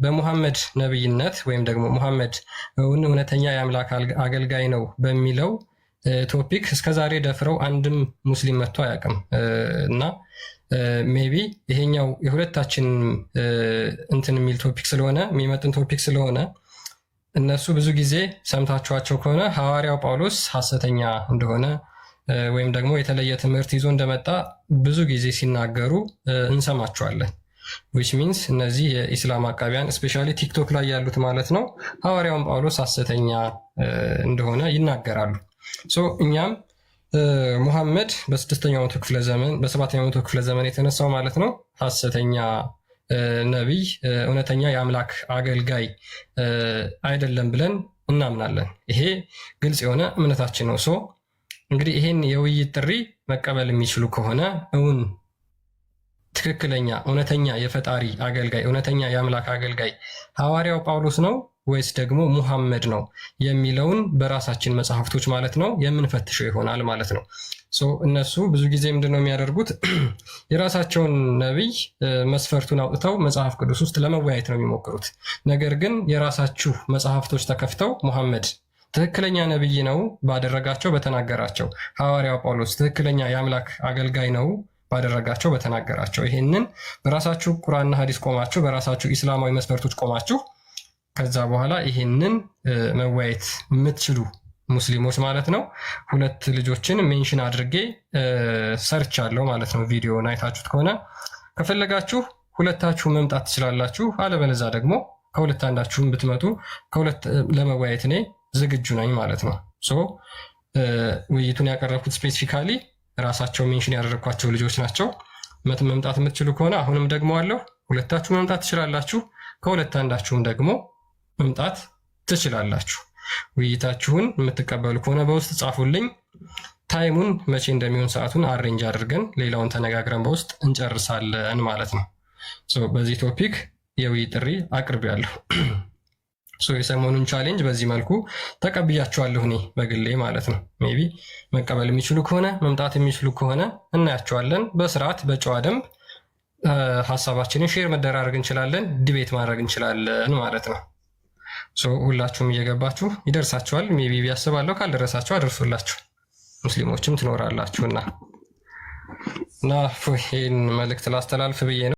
በሙሐመድ ነብይነት ወይም ደግሞ ሙሐመድ እውነተኛ የአምላክ አገልጋይ ነው በሚለው ቶፒክ እስከዛሬ ደፍረው አንድም ሙስሊም መጥቶ አያውቅም እና ሜቢ ይሄኛው የሁለታችን እንትን የሚል ቶፒክ ስለሆነ የሚመጥን ቶፒክ ስለሆነ እነሱ ብዙ ጊዜ ሰምታችኋቸው ከሆነ ሐዋርያው ጳውሎስ ሐሰተኛ እንደሆነ ወይም ደግሞ የተለየ ትምህርት ይዞ እንደመጣ ብዙ ጊዜ ሲናገሩ እንሰማቸዋለን። which means እነዚህ የኢስላም አቃቢያን ስፔሻሊ ቲክቶክ ላይ ያሉት ማለት ነው ሐዋርያውን ጳውሎስ ሐሰተኛ እንደሆነ ይናገራሉ። ሶ እኛም ሙሐመድ በ6ኛው መቶ ክፍለ ዘመን በ7ኛው መቶ ክፍለ ዘመን የተነሳው ማለት ነው ሐሰተኛ ነቢይ እውነተኛ የአምላክ አገልጋይ አይደለም ብለን እናምናለን። ይሄ ግልጽ የሆነ እምነታችን ነው። ሶ እንግዲህ ይሄን የውይይት ጥሪ መቀበል የሚችሉ ከሆነ እውን ትክክለኛ እውነተኛ የፈጣሪ አገልጋይ እውነተኛ የአምላክ አገልጋይ ሐዋርያው ጳውሎስ ነው ወይስ ደግሞ ሙሐመድ ነው የሚለውን በራሳችን መጽሐፍቶች ማለት ነው የምንፈትሸው ይሆናል ማለት ነው። እነሱ ብዙ ጊዜ ምንድነው የሚያደርጉት? የራሳቸውን ነቢይ መስፈርቱን አውጥተው መጽሐፍ ቅዱስ ውስጥ ለመወያየት ነው የሚሞክሩት። ነገር ግን የራሳችሁ መጽሐፍቶች ተከፍተው ሙሐመድ ትክክለኛ ነቢይ ነው ባደረጋቸው በተናገራቸው፣ ሐዋርያው ጳውሎስ ትክክለኛ የአምላክ አገልጋይ ነው ባደረጋቸው በተናገራቸው፣ ይሄንን በራሳችሁ ቁርአንና ሐዲስ ቆማችሁ በራሳችሁ ኢስላማዊ መስፈርቶች ቆማችሁ ከዛ በኋላ ይሄንን መወያየት የምትችሉ ሙስሊሞች ማለት ነው ሁለት ልጆችን ሜንሽን አድርጌ ሰርች አለው ማለት ነው። ቪዲዮውን አይታችሁት ከሆነ ከፈለጋችሁ ሁለታችሁ መምጣት ትችላላችሁ። አለበለዛ ደግሞ ከሁለት አንዳችሁም ብትመጡ ከሁለት ለመወያየት እኔ ዝግጁ ነኝ ማለት ነው። ውይይቱን ያቀረብኩት ስፔሲፊካሊ ራሳቸው ሜንሽን ያደረግኳቸው ልጆች ናቸው። መምጣት የምትችሉ ከሆነ አሁንም ደግሞ አለው ሁለታችሁ መምጣት ትችላላችሁ። ከሁለት አንዳችሁም ደግሞ መምጣት ትችላላችሁ። ውይይታችሁን የምትቀበሉ ከሆነ በውስጥ ጻፉልኝ። ታይሙን መቼ እንደሚሆን ሰዓቱን አሬንጅ አድርገን ሌላውን ተነጋግረን በውስጥ እንጨርሳለን ማለት ነው። በዚህ ቶፒክ የውይይት ጥሪ አቅርቤያለሁ። የሰሞኑን ቻሌንጅ በዚህ መልኩ ተቀብያቸዋለሁ እኔ በግሌ ማለት ነው። ሜይ ቢ መቀበል የሚችሉ ከሆነ መምጣት የሚችሉ ከሆነ እናያቸዋለን። በስርዓት በጨዋ ደንብ ሀሳባችንን ሼር መደራረግ እንችላለን፣ ዲቤት ማድረግ እንችላለን ማለት ነው። ሁላችሁም እየገባችሁ ይደርሳችኋል። ሜይ ቢ ያስባለሁ ካልደረሳችሁ አደርሱላችሁ ሙስሊሞችም ትኖራላችሁና እና ይህን መልእክት ላስተላልፍ ብዬ ነው።